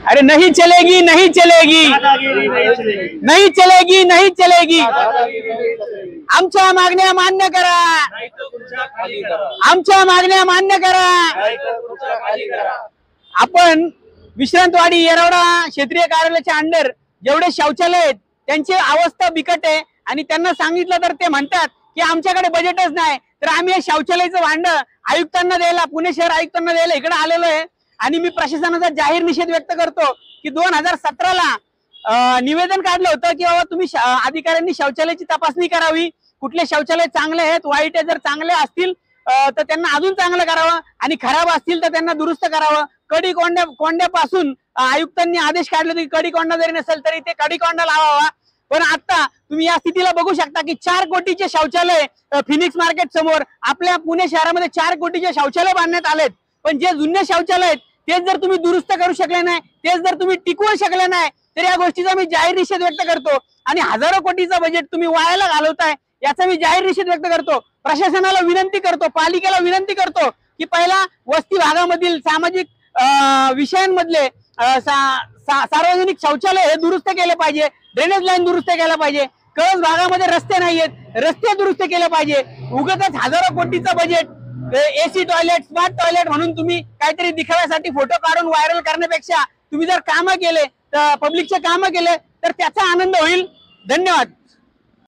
अरे नहीं चलेगी, नहीं चलेगी, नहीं चलेगी, नहीं चलेगी। आमच्या मागण्या मान्य करा, आमच्या मागण्या मान्य करा। आपण विश्रांतवाडी येरवडा क्षेत्रीय कार्यालयाच्या अंडर जेवढे शौचालय आहेत त्यांची अवस्था बिकट आहे आणि त्यांना सांगितलं तर ते म्हणतात की आमच्याकडे बजेटच नाही। तर आम्ही हे शौचालयाचं भांड आयुक्तांना द्यायला, पुणे शहर आयुक्तांना द्यायला इकडे आलेलो आहे आणि मी प्रशासनाचा जाहीर निषेध व्यक्त करतो की 2017ला निवेदन काढलं होतं की बाबा तुम्ही अधिकाऱ्यांनी शौचालयाची तपासणी करावी, कुठले शौचालय चांगले आहेत वाईट आहे, जर चांगले असतील तर त्यांना अजून चांगलं करावं आणि खराब असतील तर त्यांना दुरुस्त करावं। कडी कोंड्यापासून आयुक्तांनी आदेश काढले की कडी कोंडा जरी नसेल तरी ते कडी कोंडा लावावा। पण आता तुम्ही या स्थितीला बघू शकता की 4 कोटीचे शौचालय फिनिक्स मार्केट समोर आपल्या पुणे शहरामध्ये 4 कोटीचे शौचालय बांधण्यात आलेत, पण जे जुने शौचालय आहेत तेच जर तुम्ही दुरुस्त करू शकले नाही, तेच जर तुम्ही टिकवू शकले नाही तर या गोष्टीचा मी जाहीर निषेध व्यक्त करतो आणि हजारो कोटीचं बजेट तुम्ही वायाला घालवताय याचा मी जाहीर निषेध व्यक्त करतो। प्रशासनाला विनंती करतो, पालिकेला विनंती करतो की पहिला वस्ती भागामधील सामाजिक विषयांमधले सार्वजनिक शौचालय हे दुरुस्त केले पाहिजे, ड्रेनेज लाईन दुरुस्त केला पाहिजे, कळस भागामध्ये रस्ते नाहीयेत, रस्ते दुरुस्त केले पाहिजे। उगाच हजारो कोटीचं budget AC toilet, smart toilet म्हणून तुम्ही काहीतरी दिखाव्यासाठी फोटो काढून व्हायरल करण्यापेक्षा तुम्ही जर कामं केले तर पब्लिकचे कामं केले तर त्याचा आनंद होईल। धन्यवाद।